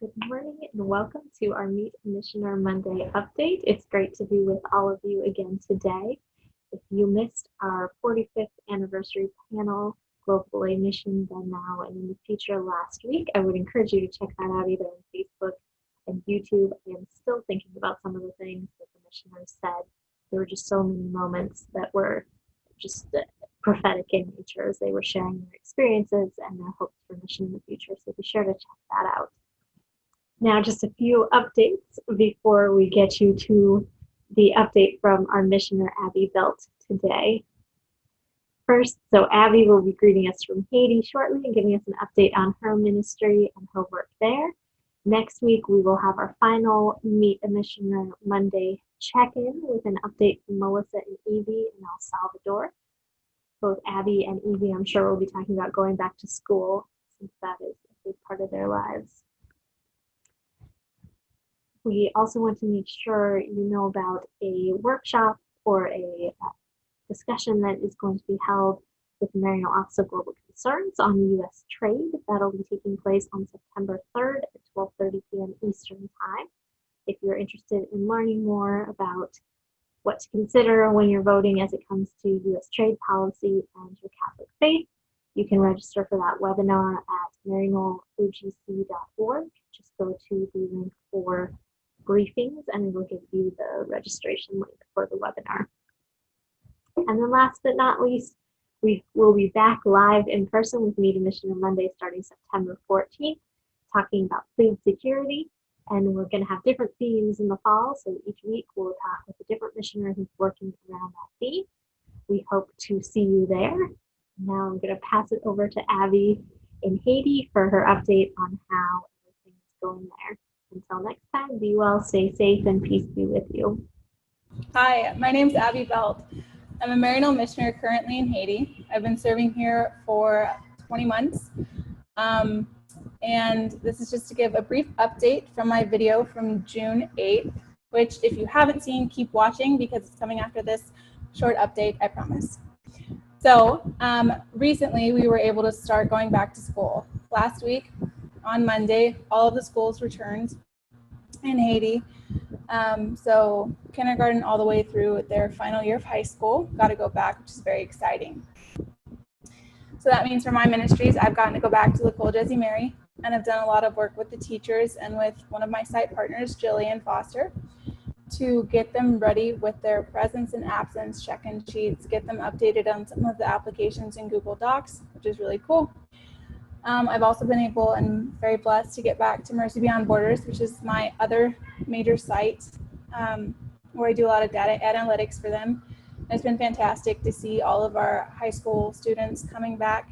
Good morning and welcome to our Meet Missioner Monday update. It's great to be with all of you again today. If you missed our 45th anniversary panel, Global A Mission Then Now and in the Future last week, I would encourage you to check that out either on Facebook and YouTube. I am still thinking about some of the things that the missioners said. There were just so many moments that were just prophetic in nature as they were sharing their experiences and their hopes for mission in the future. So be sure to check that out. Now, just a few updates before we get you to the update from our missioner, Abby Belt, today. First, so Abby will be greeting us from Haiti shortly and giving us an update on her ministry and her work there. Next week, we will have our final Meet a Missioner Monday check-in with an update from Melissa and Evie in El Salvador. Both Abby and Evie, I'm sure, will be talking about going back to school since that is a big part of their lives. We also want to make sure you know about a workshop or a discussion that is going to be held with the Marino Office of Global Concerns on U.S. trade. That'll be taking place on September 3rd at 12:30 p.m. Eastern Time. If you're interested in learning more about what to consider when you're voting as it comes to U.S. trade policy and your Catholic faith, you can register for that webinar at marinoogc.org. Just go to the link for briefings and it will give you the registration link for the webinar. And then last but not least, we will be back live in person with Meet a Missioner Monday starting September 14th, talking about food security. And we're going to have different themes in the fall, so each week we'll talk with a different missionary who's working around that theme. We hope to see you there. Now I'm going to pass it over to Abby in Haiti for her update on how everything is going there. Until next time, be well, stay safe, and peace be with you. Hi, my name's Abby Belt. I'm a Marino missionary currently in Haiti. I've been serving here for 20 months. And this is just to give a brief update from my video from June 8th, which if you haven't seen, keep watching because it's coming after this short update, I promise. So recently we were able to start going back to school. Last week on Monday, all of the schools returned in Haiti. So kindergarten all the way through their final year of high school got to go back, which is very exciting. So that means for my ministries, I've gotten to go back to Ngozi Mary, and I've done a lot of work with the teachers and with one of my site partners, Jillian Foster, to get them ready with their presence and absence check-in sheets, get them updated on some of the applications in Google Docs, which is really cool. I've also been able and very blessed to get back to Mercy Beyond Borders, which is my other major site where I do a lot of data analytics for them. And it's been fantastic to see all of our high school students coming back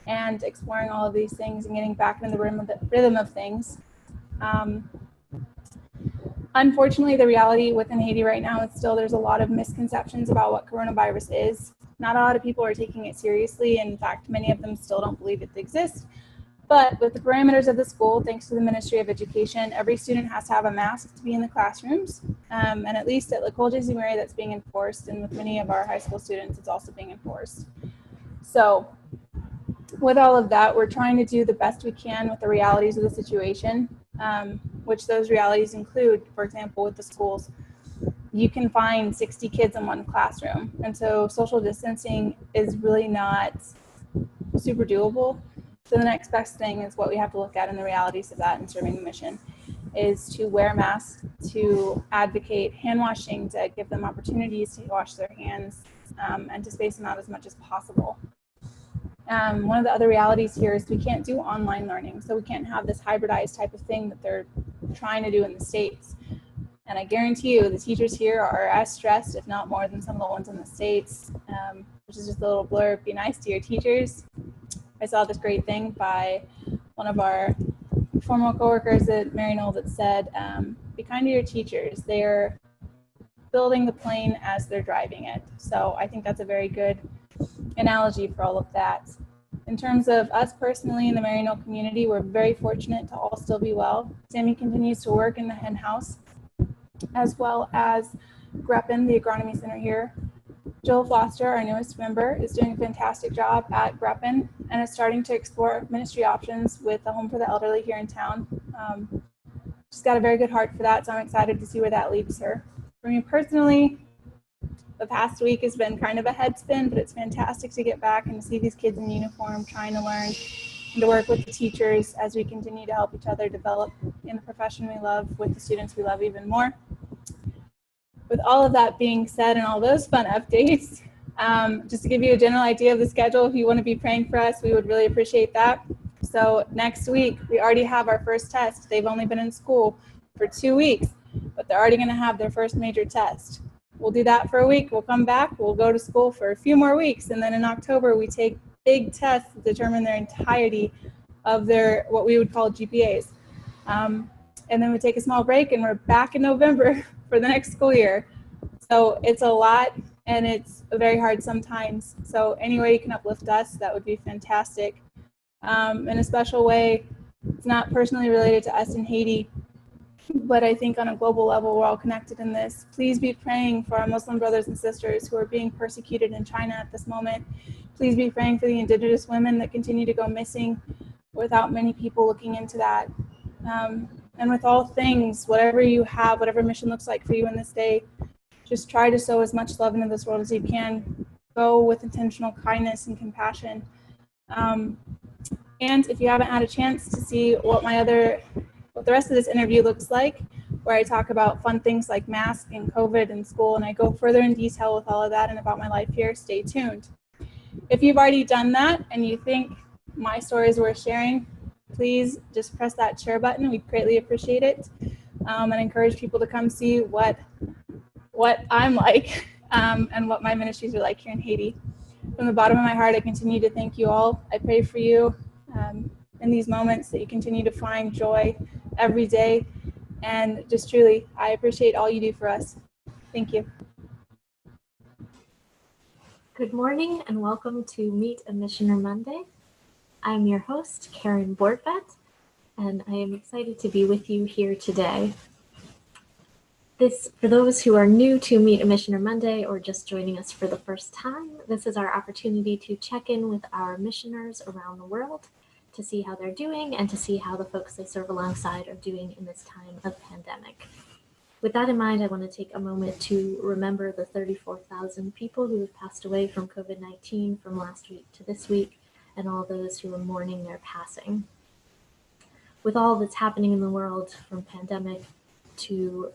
and exploring all of these things and getting back in the rhythm of things. Unfortunately, the reality within Haiti right now is still there's a lot of misconceptions about what coronavirus is. Not a lot of people are taking it seriously. In fact, many of them still don't believe it exists. But with the parameters of the school, thanks to the Ministry of Education, every student has to have a mask to be in the classrooms. And at least at Ngozi Mary, that's being enforced. And with many of our high school students, it's also being enforced. So with all of that, we're trying to do the best we can with the realities of the situation, which those realities include, for example, with the schools, you can find 60 kids in one classroom. And so social distancing is really not super doable. So the next best thing is what we have to look at in the realities of that and serving the mission is to wear masks, to advocate hand washing, to give them opportunities to wash their hands, and to space them out as much as possible. One of the other realities here is we can't do online learning. So we can't have this hybridized type of thing that they're trying to do in the States. And I guarantee you the teachers here are as stressed, if not more, than some of the ones in the States, which is just a little blurb. Be nice to your teachers. I saw this great thing by one of our former coworkers at Marino that said, be kind to your teachers. They're building the plane as they're driving it. So I think that's a very good analogy for all of that. In terms of us personally in the Marino community, we're very fortunate to all still be well. Sammy continues to work in the hen house, as well as Greppin, the agronomy center here. Jill Foster, our newest member, is doing a fantastic job at Greppin and is starting to explore ministry options with the Home for the Elderly here in town. She's got a very good heart for that, so I'm excited to see where that leads her. For me personally, the past week has been kind of a head spin, but it's fantastic to get back and to see these kids in uniform trying to learn and to work with the teachers as we continue to help each other develop in the profession we love with the students we love even more. With all of that being said and all those fun updates, just to give you a general idea of the schedule, if you want to be praying for us, we would really appreciate that. So next week, we already have our first test. They've only been in school for 2 weeks, but they're already going to have their first major test. We'll do that for a week. We'll come back. We'll go to school for a few more weeks. And then in October, we take big tests to determine their entirety of their, what we would call GPAs. And then we take a small break and we're back in November for the next school year. So it's a lot and it's very hard sometimes. So any way you can uplift us, that would be fantastic. In a special way, it's not personally related to us in Haiti, but I think on a global level, we're all connected in this. Please be praying for our Muslim brothers and sisters who are being persecuted in China at this moment. Please be praying for the indigenous women that continue to go missing without many people looking into that. And with all things, whatever you have, whatever mission looks like for you in this day, just try to sow as much love into this world as you can. Go with intentional kindness and compassion. And if you haven't had a chance to see what the rest of this interview looks like, where I talk about fun things like masks and COVID and school, and I go further in detail with all of that and about my life here, stay tuned. If you've already done that and you think my story is worth sharing, please just press that share button. We'd greatly appreciate it. And encourage people to come see what I'm like and what my ministries are like here in Haiti. From the bottom of my heart, I continue to thank you all. I pray for you in these moments that you continue to find joy every day. And just truly, I appreciate all you do for us. Thank you. Good morning and welcome to Meet a Missioner Monday. I'm your host, Karen Bortvet, and I am excited to be with you here today. For those who are new to Meet a Missioner Monday or just joining us for the first time, this is our opportunity to check in with our missioners around the world to see how they're doing and to see how the folks they serve alongside are doing in this time of pandemic. With that in mind, I want to take a moment to remember the 34,000 people who have passed away from COVID-19 from last week to this week, and all those who are mourning their passing. With all that's happening in the world, from pandemic to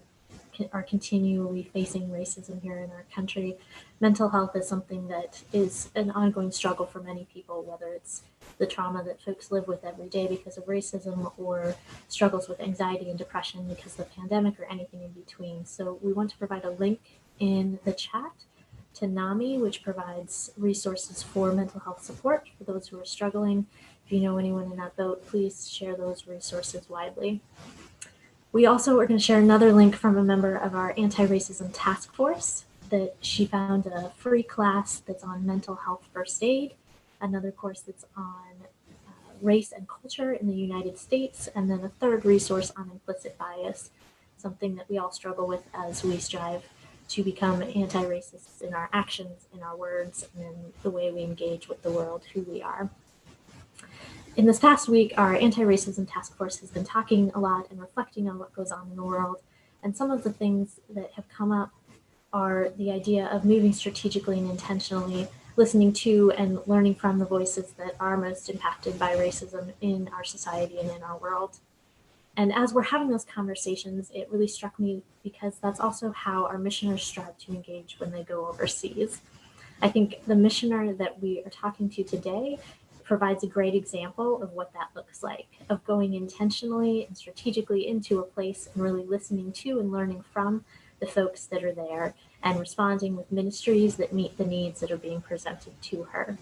are continually facing racism here in our country, mental health is something that is an ongoing struggle for many people, whether it's the trauma that folks live with every day because of racism or struggles with anxiety and depression because of the pandemic or anything in between. So we want to provide a link in the chat to NAMI, which provides resources for mental health support for those who are struggling. If you know anyone in that boat, please share those resources widely. We also are going to share another link from a member of our anti-racism task force that she found a free class that's on mental health first aid, another course that's on race and culture in the United States, and then a third resource on implicit bias, something that we all struggle with as we strive to become anti-racist in our actions, in our words, and in the way we engage with the world, who we are. In this past week, our anti-racism task force has been talking a lot and reflecting on what goes on in the world. And some of the things that have come up are the idea of moving strategically and intentionally, listening to and learning from the voices that are most impacted by racism in our society and in our world. And as we're having those conversations, it really struck me because that's also how our missioners strive to engage when they go overseas. I think the missioner that we are talking to today provides a great example of what that looks like, of going intentionally and strategically into a place and really listening to and learning from the folks that are there and responding with ministries that meet the needs that are being presented to her.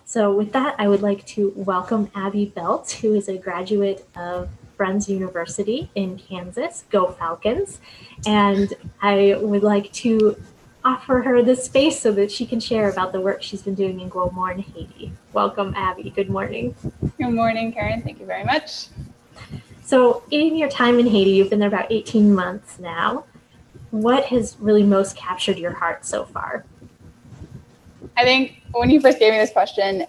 So with that, I would like to welcome Abby Belt, who is a graduate of Friends University in Kansas. Go Falcons. And I would like to offer her this space so that she can share about the work she's been doing in Gros Morne Haiti. Welcome, Abby. Good morning. Good morning, Karen. Thank you very much. So in your time in Haiti, you've been there about 18 months now. What has really most captured your heart so far? I think when you first gave me this question,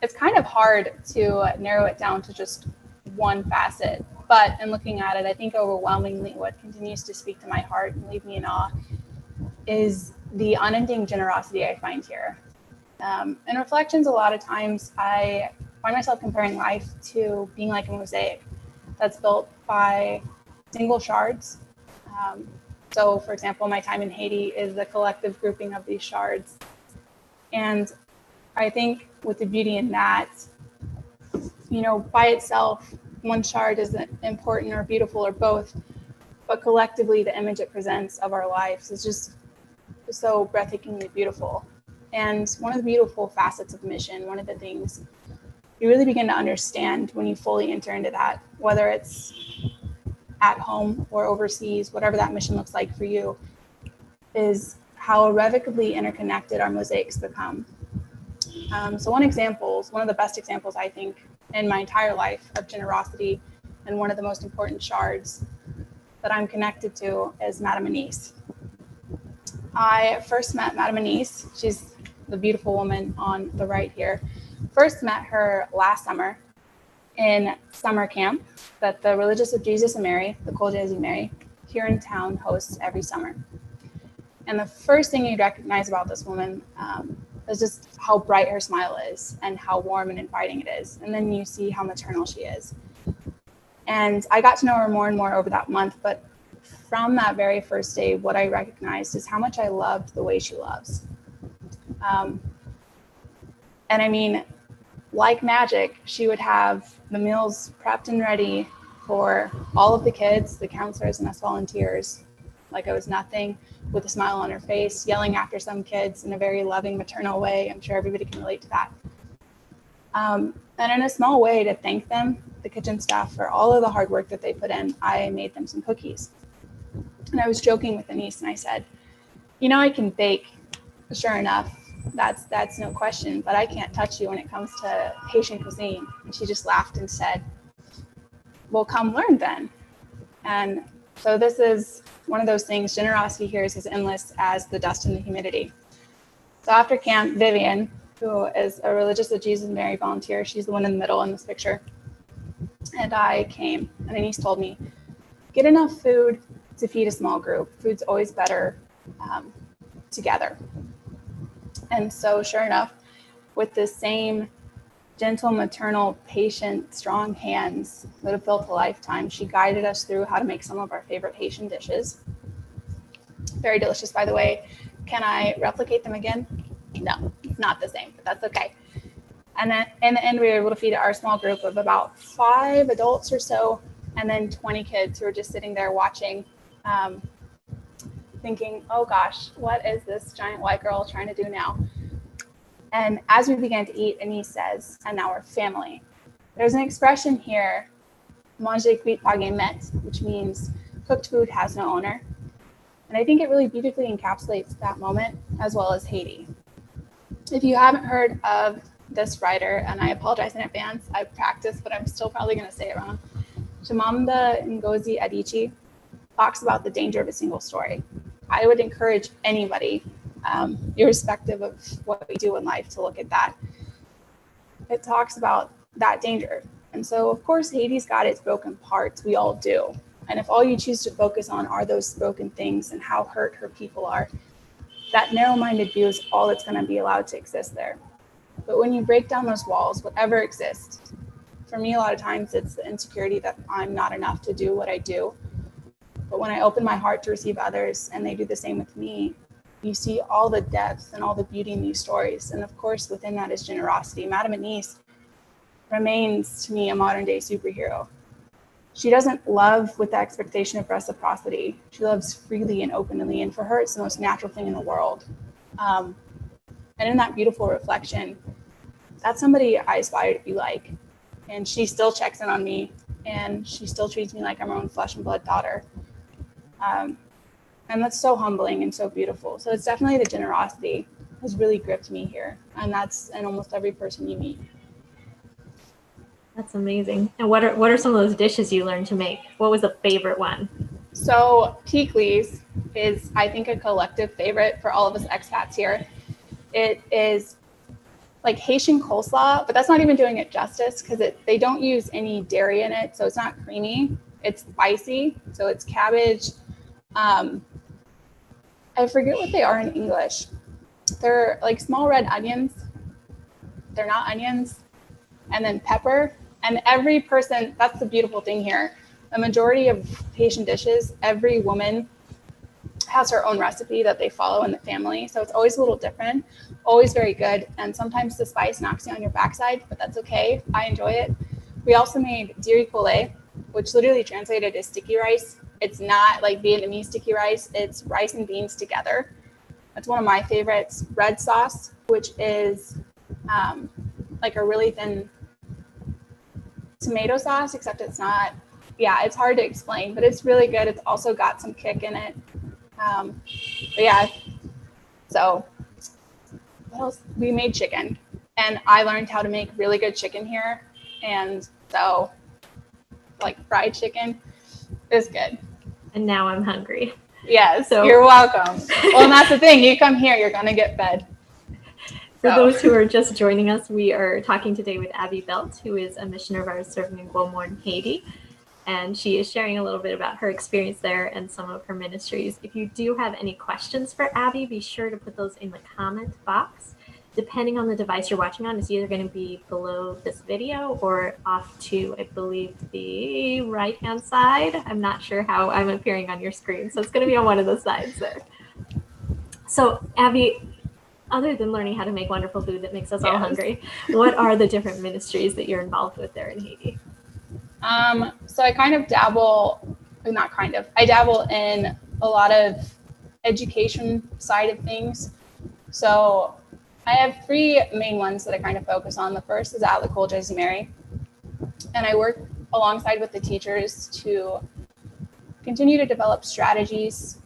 it's kind of hard to narrow it down to just one facet. But in looking at it, I think overwhelmingly what continues to speak to my heart and leave me in awe is the unending generosity I find here. In reflections, a lot of times I find myself comparing life to being like a mosaic that's built by single shards. So, for example, my time in Haiti is the collective grouping of these shards. And I think with the beauty in that, you know, by itself, one shard isn't important or beautiful or both, but collectively, the image it presents of our lives is just so breathtakingly beautiful. And one of the beautiful facets of mission, one of the things you really begin to understand when you fully enter into that, whether it's at home or overseas, whatever that mission looks like for you, is how irrevocably interconnected our mosaics become. So one of the best examples, I think, in my entire life of generosity, and one of the most important shards that I'm connected to is Madame Anise. I first met Madame Anise. She's the beautiful woman on the right here. First met her last summer in summer camp that the Religious of Jesus and Mary, the Col Jésus Mary, here in town hosts every summer. And the first thing you'd recognize about this woman is just how bright her smile is and how warm and inviting it is. And then you see how maternal she is. And I got to know her more and more over that month, but from that very first day, what I recognized is how much I loved the way she loves. And I mean, like magic, she would have the meals prepped and ready for all of the kids, the counselors, and us volunteers, like it was nothing, with a smile on her face, yelling after some kids in a very loving, maternal way. I'm sure everybody can relate to that. And in a small way, to thank them, the kitchen staff, for all of the hard work that they put in, I made them some cookies. And I was joking with Denise, and I said, you know, I can bake, sure enough. That's no question, but I can't touch you when it comes to Haitian cuisine. And she just laughed and said, well, come learn then. And so this is one of those things, generosity here is as endless as the dust and the humidity. So after camp, Vivian, who is a Religious of Jesus and Mary volunteer, she's the one in the middle in this picture, and I came, and Denise told me, get enough food to feed a small group. Food's always better together. And so sure enough, with the same gentle, maternal, patient, strong hands that have built a lifetime, she guided us through how to make some of our favorite Haitian dishes. Very delicious, by the way. Can I replicate them again? No, it's not the same, but that's okay. And then in the end, we were able to feed our small group of about 5 adults or so, and then 20 kids who were just sitting there watching, thinking, oh gosh, what is this giant white girl trying to do now? And as we began to eat, Anise says, and now we're family. There's an expression here, manger cuit paguet met, which means cooked food has no owner. And I think it really beautifully encapsulates that moment, as well as Haiti. If you haven't heard of this writer, and I apologize in advance, I've practiced, but I'm still probably going to say it wrong. Chimamba Ngozi Adichie talks about the danger of a single story. I would encourage anybody, irrespective of what we do in life, to look at that. It talks about that danger. And so, of course, Haiti's got its broken parts. We all do. And if all you choose to focus on are those broken things and how hurt her people are, that narrow-minded view is all that's going to be allowed to exist there. But when you break down those walls, whatever exists, for me, a lot of times it's the insecurity that I'm not enough to do what I do. But when I open my heart to receive others and they do the same with me, you see all the depth and all the beauty in these stories. And of course, within that is generosity. Madame Anise remains to me a modern day superhero. She doesn't love with the expectation of reciprocity. She loves freely and openly. And for her, it's the most natural thing in the world. And in that beautiful reflection, that's somebody I aspire to be like. And she still checks in on me, and she still treats me like I'm her own flesh and blood daughter. And that's so humbling and so beautiful. So it's definitely the generosity has really gripped me here. And that's in almost every person you meet. That's amazing. And what are some of those dishes you learned to make? What was the favorite one? So pickles is, I think, a collective favorite for all of us expats here. It is like Haitian coleslaw, but that's not even doing it justice because they don't use any dairy in it, so it's not creamy. It's spicy, so it's cabbage. I forget what they are in English. They're like small red onions. They're not onions. And then pepper. And every person, that's the beautiful thing here. The majority of Haitian dishes, every woman has her own recipe that they follow in the family. So it's always a little different, always very good. And sometimes the spice knocks you on your backside, but that's okay. I enjoy it. We also made diri kole, which literally translated is sticky rice. It's not like Vietnamese sticky rice. It's rice and beans together. That's one of my favorites. Red sauce, which is like a really thin tomato sauce, except it's not. Yeah, it's hard to explain, but it's really good. It's also got some kick in it. But yeah, so what else? We made chicken, and I learned how to make really good chicken here. And so, like fried chicken is good. And now I'm hungry. Yes, So you're welcome. Well, and that's the thing. You come here, you're gonna get fed. For those who are just joining us, we are talking today with Abby Belt, who is a missioner of ours serving in Gros Morne Haiti. And she is sharing a little bit about her experience there and some of her ministries. If you do have any questions for Abby, be sure to put those in the comment box. Depending on the device you're watching on, it's either going to be below this video or off to, I believe, the right-hand side. I'm not sure how I'm appearing on your screen, so it's going to be on one of the sides there. So, Abby, other than learning how to make wonderful food that makes us all hungry, what are the different ministries that you're involved with there in Haiti? So I kind of dabble, I dabble in a lot of education side of things. So I have three main ones that I kind of focus on. The first is at l'école Jésus Mary, and I work alongside with the teachers to continue to develop strategies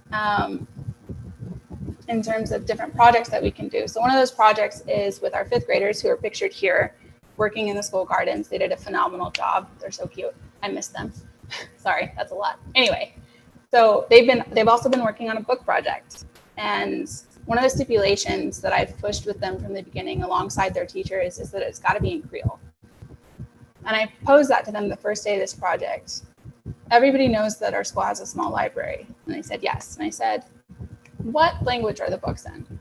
in terms of different projects that we can do. So one of those projects is with our fifth graders who are pictured here, working in the school gardens. They did a phenomenal job. They're so cute. I miss them. Sorry, that's a lot. Anyway, so they've also been working on a book project. And one of the stipulations that I've pushed with them from the beginning alongside their teachers is that it's got to be in Creole. And I posed that to them the first day of this project. Everybody knows that our school has a small library. And they said yes. And I said, what language are the books in?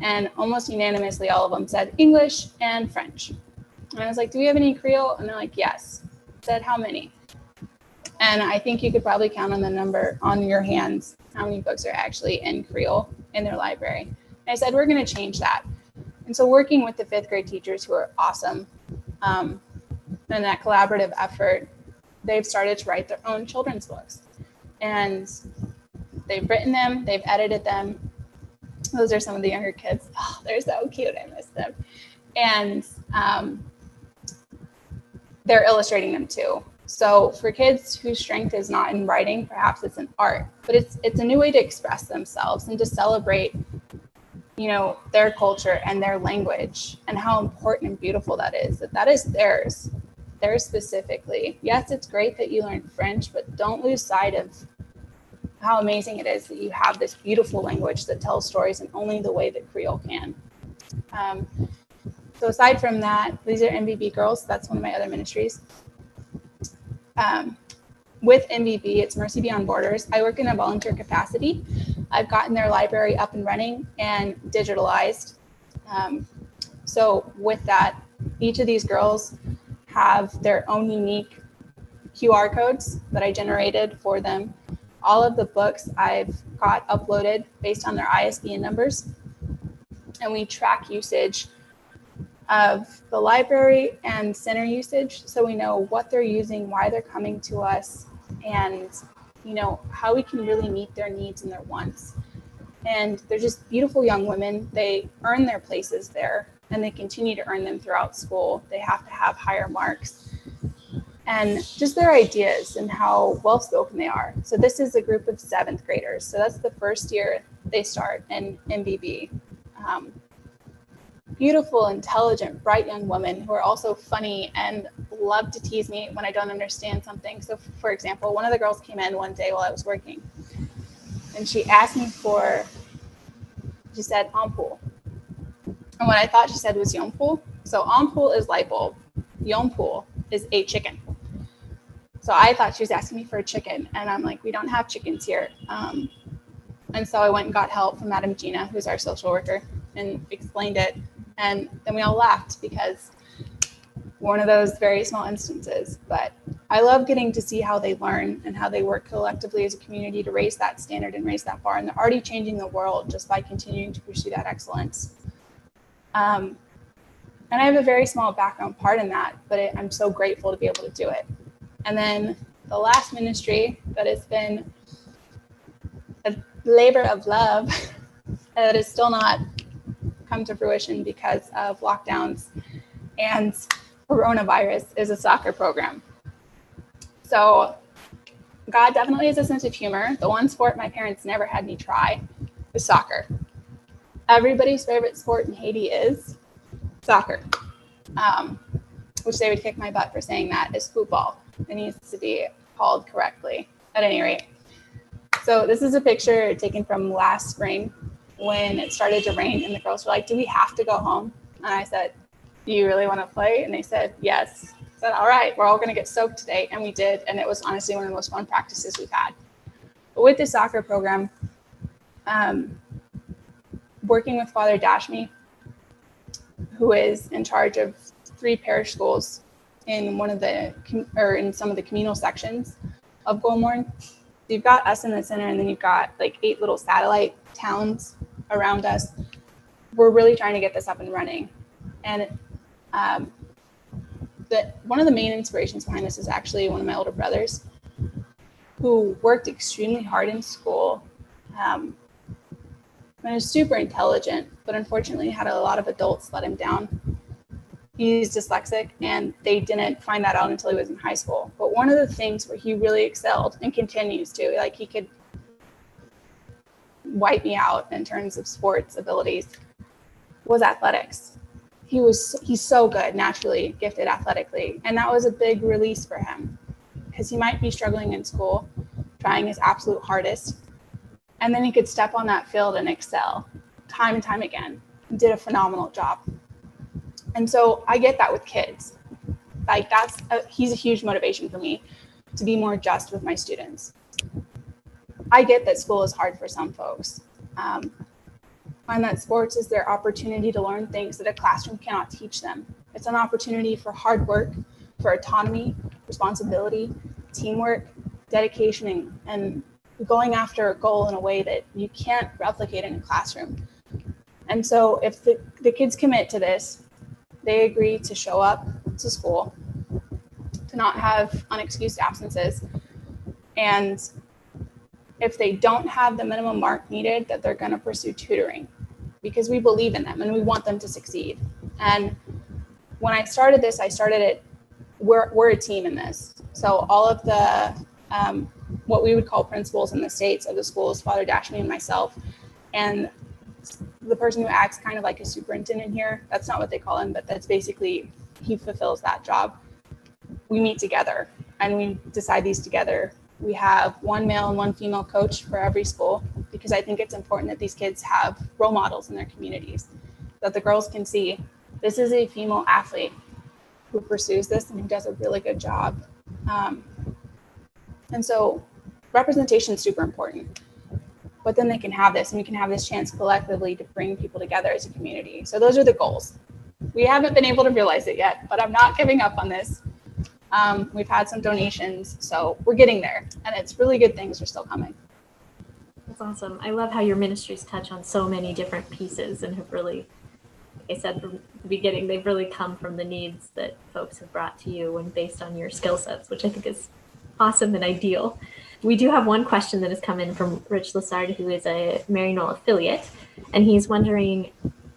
And almost unanimously, all of them said English and French. And I was like, do we have any Creole? And they're like, yes. I said, how many? And I think you could probably count on the number on your hands how many books are actually in Creole in their library. And I said, we're going to change that. And so working with the fifth grade teachers who are awesome, and that collaborative effort, they've started to write their own children's books. And they've written them, they've edited them. Those are some of the younger kids. Oh, they're so cute. I miss them. And they're illustrating them too. So for kids whose strength is not in writing, perhaps it's in art, but it's a new way to express themselves and to celebrate, their culture and their language and how important and beautiful that is theirs specifically. Yes, it's great that you learned French, but don't lose sight of how amazing it is that you have this beautiful language that tells stories in only the way that Creole can. So aside from that, these are MVB girls. That's one of my other ministries. With MVB, it's Mercy Beyond Borders. I work in a volunteer capacity. I've gotten their library up and running and digitalized. So with that, each of these girls have their own unique QR codes that I generated for them. All of the books I've got uploaded based on their ISBN numbers. And we track usage of the library and center usage, so we know what they're using, why they're coming to us, and how we can really meet their needs and their wants. And they're just beautiful young women. They earn their places there, and they continue to earn them throughout school. They have to have higher marks, and just their ideas and how well-spoken they are. So this is a group of seventh graders. So that's the first year they start in MVB. Beautiful, intelligent, bright young women who are also funny and love to tease me when I don't understand something. So for example, one of the girls came in one day while I was working, and she asked me she said, ampoule. And what I thought she said was yonpul. So ampul is light bulb. Yonpul is a chicken. So I thought she was asking me for a chicken. And I'm like, we don't have chickens here. And so I went and got help from Madam Gina, who's our social worker, and explained it. And then we all laughed because one of those very small instances. But I love getting to see how they learn and how they work collectively as a community to raise that standard and raise that bar. And they're already changing the world just by continuing to pursue that excellence. And I have a very small background part in that, but I'm so grateful to be able to do it. And then the last ministry that has been a labor of love that has still not come to fruition because of lockdowns and coronavirus is a soccer program. So God definitely has a sense of humor. The one sport my parents never had me try is soccer. Everybody's favorite sport in Haiti is soccer, which they would kick my butt for saying that, is football. It needs to be called correctly at any rate. So this is a picture taken from last spring when it started to rain and the girls were like, do we have to go home? And I said, do you really want to play? And they said, yes. I said, all right, we're all going to get soaked today. And we did. And it was honestly one of the most fun practices we've had. But with this soccer program, working with Father Adichie, who is in charge of 3 parish schools in in some of the communal sections of Gros Morne. You've got us in the center, and then you've got like 8 little satellite towns around us. We're really trying to get this up and running. And one of the main inspirations behind this is actually one of my older brothers who worked extremely hard in school and is super intelligent, but unfortunately had a lot of adults let him down. He's dyslexic, and they didn't find that out until he was in high school. But one of the things where he really excelled and continues to, like, he could wipe me out in terms of sports abilities, was athletics. He's so good, naturally gifted athletically. And that was a big release for him because he might be struggling in school, trying his absolute hardest. And then he could step on that field and excel time and time again. He did a phenomenal job. And so I get that with kids. Like he's a huge motivation for me to be more just with my students. I get that school is hard for some folks. Find that sports is their opportunity to learn things that a classroom cannot teach them. It's an opportunity for hard work, for autonomy, responsibility, teamwork, dedication, and going after a goal in a way that you can't replicate in a classroom. And so if the kids commit to this, they agree to show up to school, to not have unexcused absences, and if they don't have the minimum mark needed, that they're going to pursue tutoring because we believe in them and we want them to succeed. And when I started this, we're a team in this. So all of the what we would call principals in the states of the schools, Father Adichie and myself, and the person who acts kind of like a superintendent here, that's not what they call him, but that's basically, he fulfills that job. We meet together and we decide these together. We have one male and one female coach for every school because I think it's important that these kids have role models in their communities, that the girls can see this is a female athlete who pursues this and who does a really good job. And so representation is super important, but then they can have this and we can have this chance collectively to bring people together as a community. So those are the goals. We haven't been able to realize it yet, but I'm not giving up on this. We've had some donations, so we're getting there, and it's really good things are still coming. That's awesome. I love how your ministries touch on so many different pieces and have really, like I said from the beginning, they've really come from the needs that folks have brought to you and based on your skill sets, which I think is awesome and ideal. We do have one question that has come in from Rich Lassard, who is a Maryknoll affiliate, and he's wondering,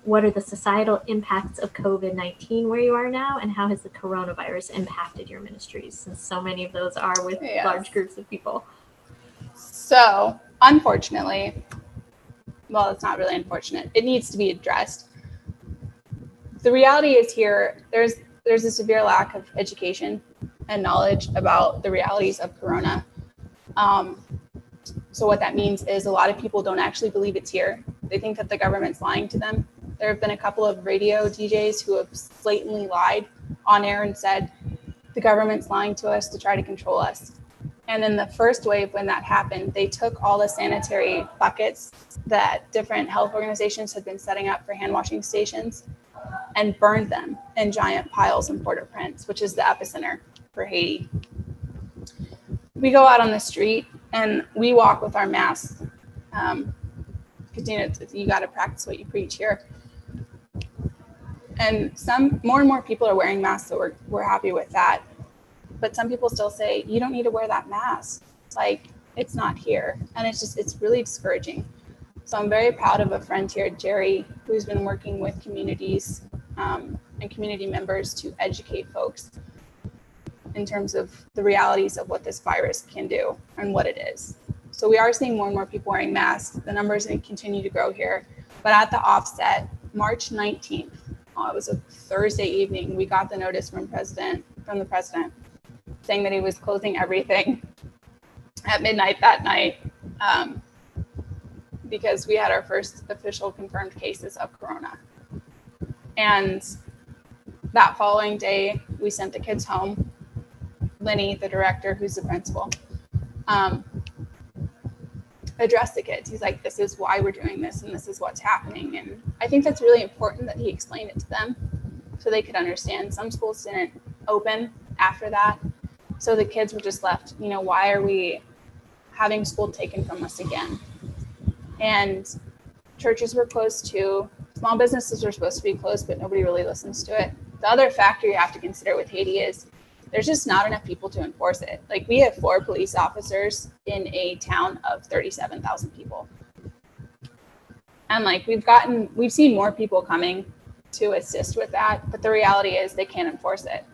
what are the societal impacts of COVID-19 where you are now, and how has the coronavirus impacted your ministries, since so many of those are with large groups of people? So, unfortunately, well, it's not really unfortunate. It needs to be addressed. The reality is here, there's a severe lack of education and knowledge about the realities of corona. So what that means is a lot of people don't actually believe it's here. They think that the government's lying to them. There have been a couple of radio DJs who have blatantly lied on air and said, the government's lying to us to try to control us. And in the first wave, when that happened, they took all the sanitary buckets that different health organizations had been setting up for hand washing stations and burned them in giant piles in Port-au-Prince, which is the epicenter for Haiti. We go out on the street and we walk with our masks. Because you got to practice what you preach here. And more and more people are wearing masks, so we're happy with that. But some people still say, you don't need to wear that mask. Like, it's not here. And it's really discouraging. So I'm very proud of a friend here, Jerry, who's been working with communities and community members to educate folks in terms of the realities of what this virus can do and what it is. So we are seeing more and more people wearing masks. The numbers continue to grow here. But at the offset, March 19th, it was a Thursday evening, we got the notice from the president saying that he was closing everything at midnight that night because we had our first official confirmed cases of corona. And that following day, we sent the kids home. Lenny, the director, who's the principal, addressed the kids. He's like, this is why we're doing this and this is what's happening. And I think that's really important that he explained it to them so they could understand. Some schools didn't open after that. So the kids were just left, why are we having school taken from us again? And churches were closed too. Small businesses were supposed to be closed, but nobody really listens to it. The other factor you have to consider with Haiti is there's just not enough people to enforce it. Like, we have 4 police officers in a town of 37,000 people. And we've seen more people coming to assist with that, but the reality is they can't enforce it.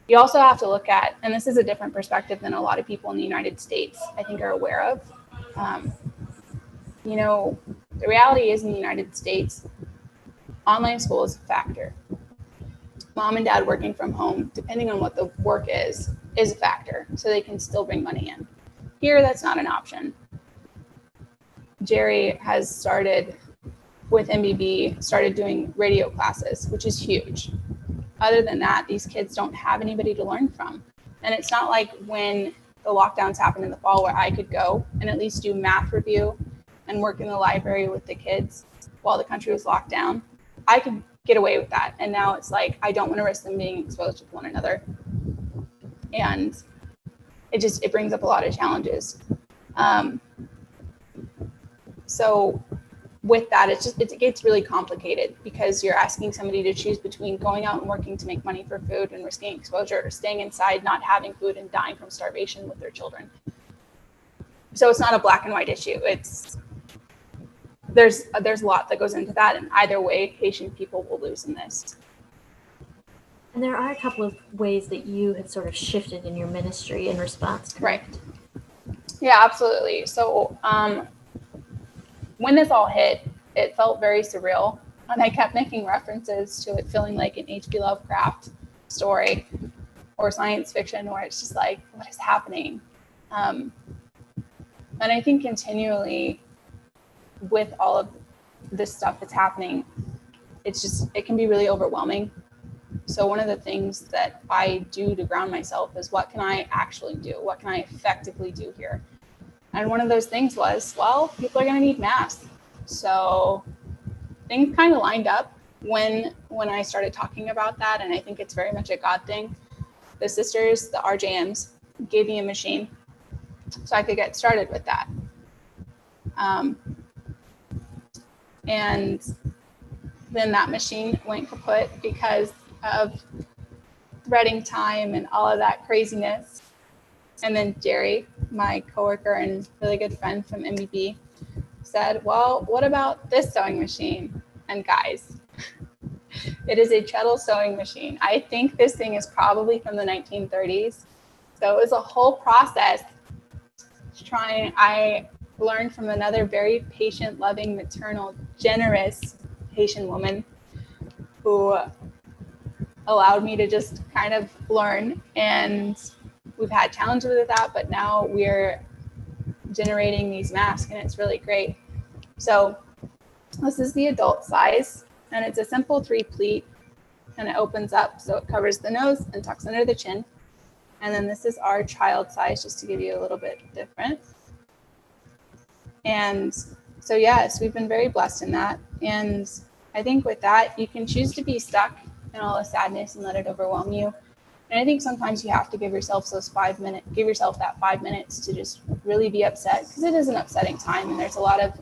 You also have to look at, and this is a different perspective than a lot of people in the United States, I think, are aware of. The reality is in the United States, online school is a factor. Mom and dad working from home, depending on what the work is a factor, so they can still bring money in. Here, that's not an option. Jerry has started with MBB, started doing radio classes, which is huge. Other than that, these kids don't have anybody to learn from. And it's not like when the lockdowns happened in the fall where I could go and at least do math review and work in the library with the kids while the country was locked down. I could get away with that. And now it's like, I don't want to risk them being exposed to one another. And it brings up a lot of challenges. So with that, it gets really complicated because you're asking somebody to choose between going out and working to make money for food and risking exposure, or staying inside, not having food and dying from starvation with their children. So it's not a black and white issue. There's a lot that goes into that, and either way, Haitian people will lose in this. And there are a couple of ways that you have sort of shifted in your ministry in response, correct? Right. Yeah, absolutely. So when this all hit, it felt very surreal, and I kept making references to it feeling like an H.P. Lovecraft story or science fiction, where it's just like, what is happening? And I think continually with all of this stuff that's happening, it can be really overwhelming. So one of the things that I do to ground myself is, what can I actually do? What can I effectively do here? And one of those things was, well, people are going to need masks. So things kind of lined up when I started talking about that. And I think it's very much a God thing. The sisters, the RJMs, gave me a machine so I could get started with that. And then that machine went kaput because of threading time and all of that craziness. And then Jerry, my coworker and really good friend from MBB, said, well, what about this sewing machine? And guys, it is a chettle sewing machine. I think this thing is probably from the 1930s. So it was a whole process I learned from another very patient, loving, maternal, generous Haitian woman who allowed me to just kind of learn. And we've had challenges with that, but now we're generating these masks, and it's really great. So This is the adult size, and it's a simple 3-pleat, and it opens up so it covers the nose and tucks under the chin. And then this is our child size, just to give you a little bit different. And so yes, we've been very blessed in that. And I think with that, you can choose to be stuck in all the sadness and let it overwhelm you. And I think sometimes you have to give yourself that 5 minutes to just really be upset, because it is an upsetting time and there's a lot of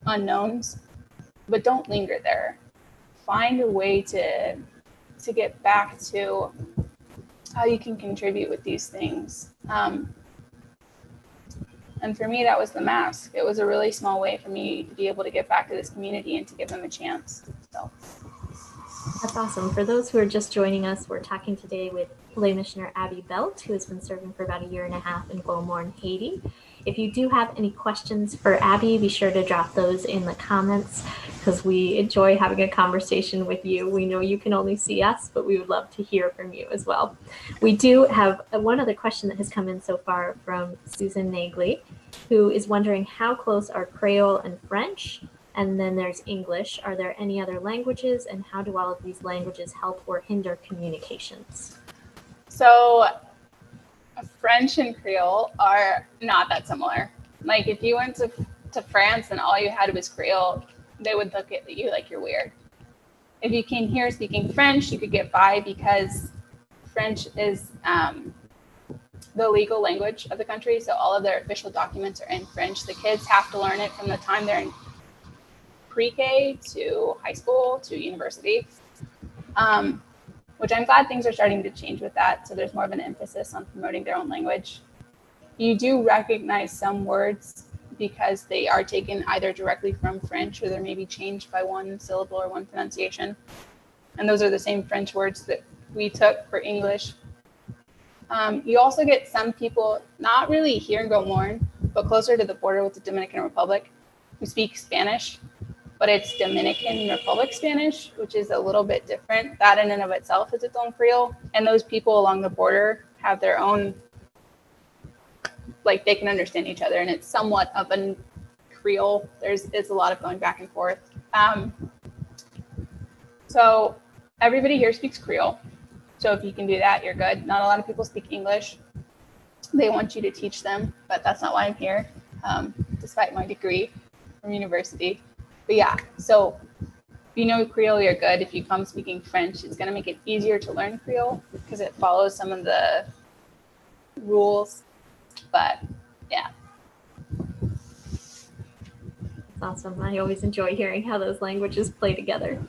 unknowns, but don't linger there. Find a way to get back to how you can contribute with these things. And for me, that was the mask. It was a really small way for me to be able to get back to this community and to give them a chance. So that's awesome. For those who are just joining us, we're talking today with lay missioner Abby Belt, who has been serving for about 1.5 years in Gros Morne Haiti. If you do have any questions for Abby, be sure to drop those in the comments, because we enjoy having a conversation with you. We know you can only see us, but we would love to hear from you as well. We do have one other question that has come in so far from Susan Nagley, who is wondering how close are Creole and French? And then there's English. Are there any other languages, and how do all of these languages help or hinder communications? So French and Creole are not that similar. Like if you went to France and all you had was Creole, they would look at you like you're weird. If you came here speaking French, you could get by, because French is the legal language of the country. So all of their official documents are in French. The kids have to learn it from the time they're in pre-K to high school to university, which I'm glad things are starting to change with that. So there's more of an emphasis on promoting their own language. You do recognize some words because they are taken either directly from French, or they're maybe changed by one syllable or one pronunciation. And those are the same French words that we took for English. You also get some people, not really here in Gros Morne, but closer to the border with the Dominican Republic, who speak Spanish, but it's Dominican Republic Spanish, which is a little bit different. That in and of itself is its own Creole. And those people along the border have their own, like they can understand each other, and it's somewhat of a Creole. It's a lot of going back and forth. So everybody here speaks Creole. So if you can do that, you're good. Not a lot of people speak English. They want you to teach them, but that's not why I'm here, despite my degree from university. But yeah, so if you know Creole, you're good. If you come speaking French, it's going to make it easier to learn Creole because it follows some of the rules. But yeah. That's awesome. I always enjoy hearing how those languages play together.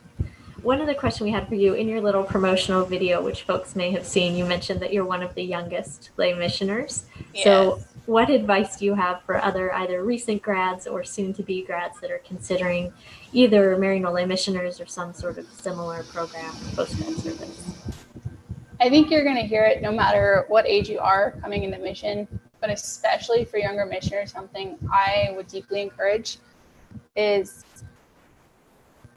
One other question we had for you, in your little promotional video, which folks may have seen, you mentioned that you're one of the youngest lay missioners. Yes. So what advice do you have for either recent grads or soon-to-be grads that are considering either marrying lay missioners or some sort of similar program post-grad service? I think you're going to hear it no matter what age you are coming into mission, but especially for younger missioners, something I would deeply encourage is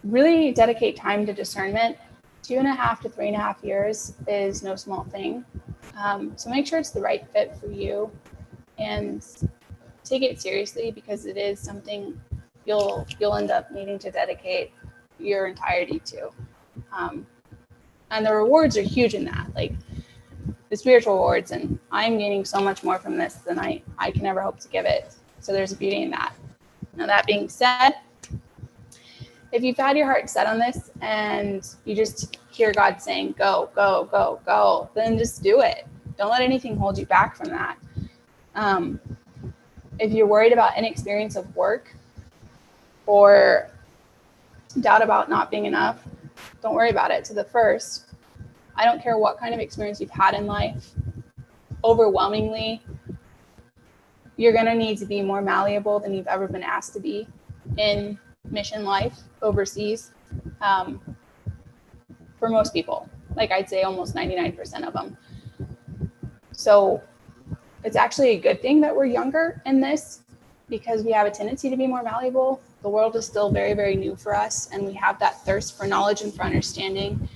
really dedicate time to discernment. 2.5 to 3.5 years is no small thing. So make sure it's the right fit for you and take it seriously, because it is something you'll end up needing to dedicate your entirety to. And the rewards are huge in that, like the spiritual rewards, and I'm gaining so much more from this than I can ever hope to give it. So there's a beauty in that. Now, that being said, if you've had your heart set on this and you just hear God saying, go, go, go, go, then just do it. Don't let anything hold you back from that. If you're worried about inexperience of work or doubt about not being enough, don't worry about it. So the first, I don't care what kind of experience you've had in life, overwhelmingly, you're going to need to be more malleable than you've ever been asked to be in mission life overseas, for most people. Like I'd say almost 99% of them. So it's actually a good thing that we're younger in this, because we have a tendency to be more malleable. The world is still very, very new for us, and we have that thirst for knowledge and for understanding.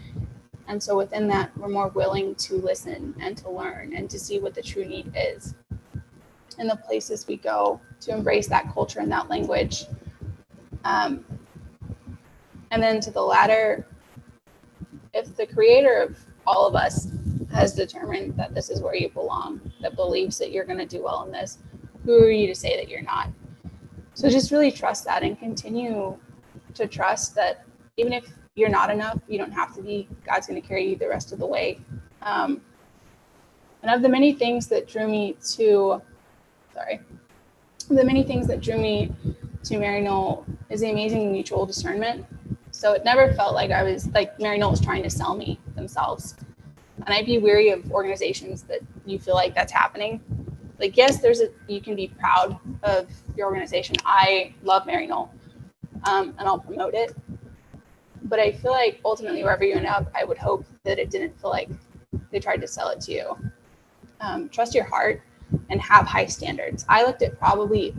And so within that, we're more willing to listen and to learn and to see what the true need is in the places we go, to embrace that culture and that language. And then to the latter, if the creator of all of us has determined that this is where you belong, that believes that you're going to do well in this, who are you to say that you're not? So just really trust that and continue to trust that even if you're not enough, you don't have to be. God's going to carry you the rest of the way. And of the many things that drew me to, Mary Noel is the amazing mutual discernment. So it never felt like I was like Mary Noel was trying to sell me themselves. And I'd be weary of organizations that you feel like that's happening. Like, yes, you can be proud of your organization. I love Mary Noel, and I'll promote it. But I feel like ultimately, wherever you end up, I would hope that it didn't feel like they tried to sell it to you. Trust your heart and have high standards. I looked at probably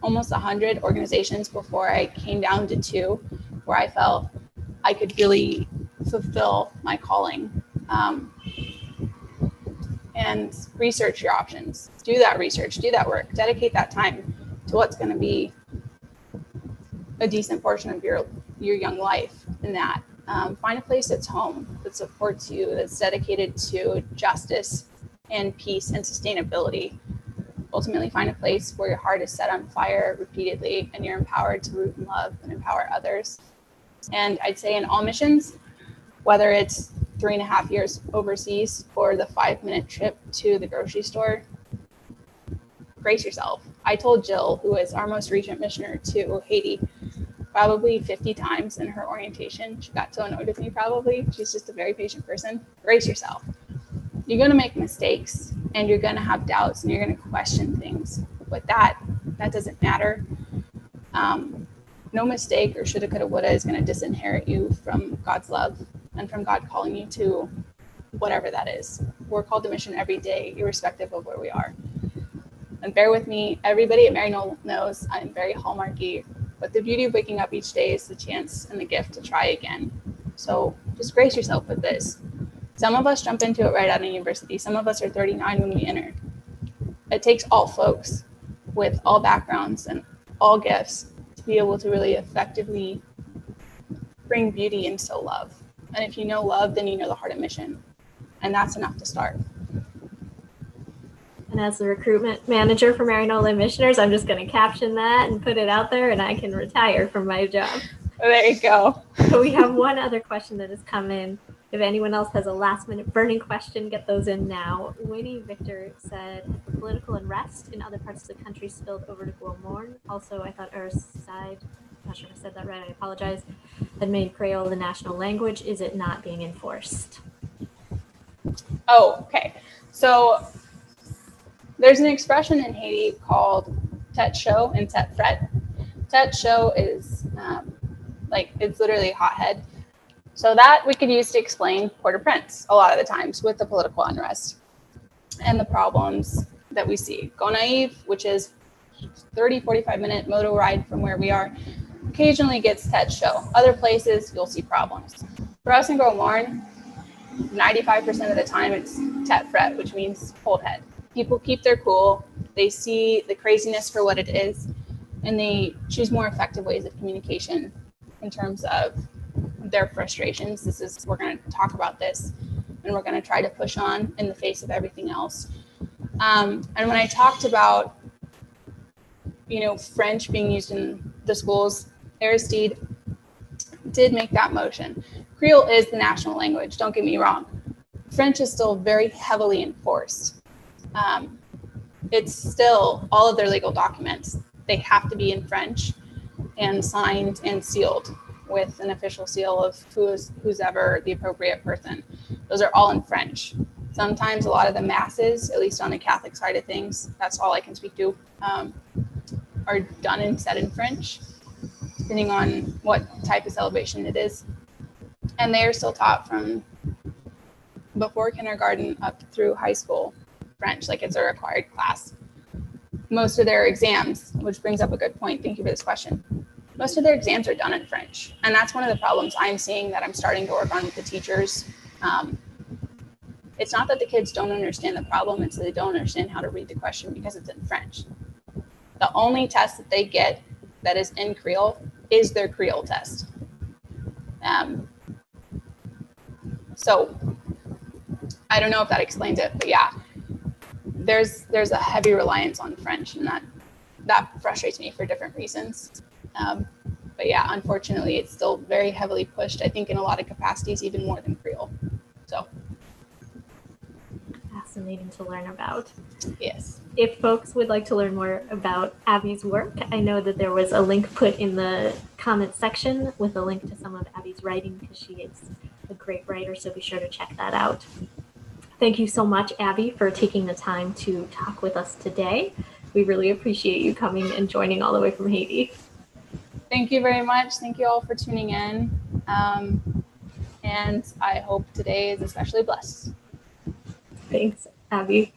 almost 100 organizations before I came down to 2 where I felt I could really fulfill my calling. And research your options. Do that research, do that work, dedicate that time to what's going to be a decent portion of your young life in that. Find a place that's home, that supports you, that's dedicated to justice and peace and sustainability. Ultimately, find a place where your heart is set on fire repeatedly and you're empowered to root in love and empower others. And I'd say in all missions, whether it's 3.5 years overseas or the 5-minute trip to the grocery store, brace yourself. I told Jill, who is our most recent missioner to Haiti, probably 50 times in her orientation. She got so annoyed with me probably. She's just a very patient person. Brace yourself. You're going to make mistakes and you're going to have doubts and you're going to question things. But that doesn't matter. No mistake or shoulda, coulda, woulda is going to disinherit you from God's love and from God calling you to whatever that is. We're called to mission every day, irrespective of where we are. And bear with me, everybody at Mary Noel knows I'm very hallmarky, but the beauty of waking up each day is the chance and the gift to try again. So just brace yourself with this. Some of us jump into it right out of university. Some of us are 39 when we enter. It takes all folks with all backgrounds and all gifts to be able to really effectively bring beauty into love. And if you know love, then you know the heart of mission. And that's enough to start. And as the recruitment manager for Mary Noel Missioners, I'm just going to caption that and put it out there, and I can retire from my job. Oh, there you go. So we have one other question that has come in. If anyone else has a last-minute burning question, get those in now. Winnie Victor said, "Has the political unrest in other parts of the country spilled over to Gros Morne? Also, I thought our side, not sure if I said that right, I apologize, had made Creole the national language. Is it not being enforced?" Oh, okay. So there's an expression in Haiti called tête chaud and tête frette. Tête chaud is it's literally a hothead. So that we could use to explain Port-au-Prince a lot of the times with the political unrest and the problems that we see. Gonaïve, which is 45-minute moto ride from where we are, occasionally gets tête chaud. Other places, you'll see problems. For us in Gros Morne, 95% of the time it's tête frette, which means cold head. People keep their cool. They see the craziness for what it is, and they choose more effective ways of communication in terms of their frustrations. We're going to talk about this, and we're going to try to push on in the face of everything else. And when I talked about, French being used in the schools, Aristide did make that motion. Creole is the national language, don't get me wrong. French is still very heavily enforced. It's still all of their legal documents. They have to be in French and signed and sealed with an official seal of who's ever the appropriate person. Those are all in French. Sometimes a lot of the masses, at least on the Catholic side of things, that's all I can speak to, are done and said in French, depending on what type of celebration it is. And they are still taught from before kindergarten up through high school French, like it's a required class. Most of their exams, which brings up a good point, thank you for this question. Most of their exams are done in French. And that's one of the problems I'm seeing that I'm starting to work on with the teachers. It's not that the kids don't understand the problem, it's that they don't understand how to read the question because it's in French. The only test that they get that is in Creole is their Creole test. So I don't know if that explains it, but yeah, there's a heavy reliance on French, and that frustrates me for different reasons. But yeah, unfortunately, it's still very heavily pushed, I think, in a lot of capacities, even more than Creole. So fascinating to learn about. yes. If folks would like to learn more about Abby's work, I know that there was a link put in the comment section with a link to some of Abby's writing, because she is a great writer, so be sure to check that out. Thank you so much, Abby, for taking the time to talk with us today. We really appreciate you coming and joining all the way from Haiti. Thank you very much. Thank you all for tuning in. And I hope today is especially blessed. Thanks, Abby.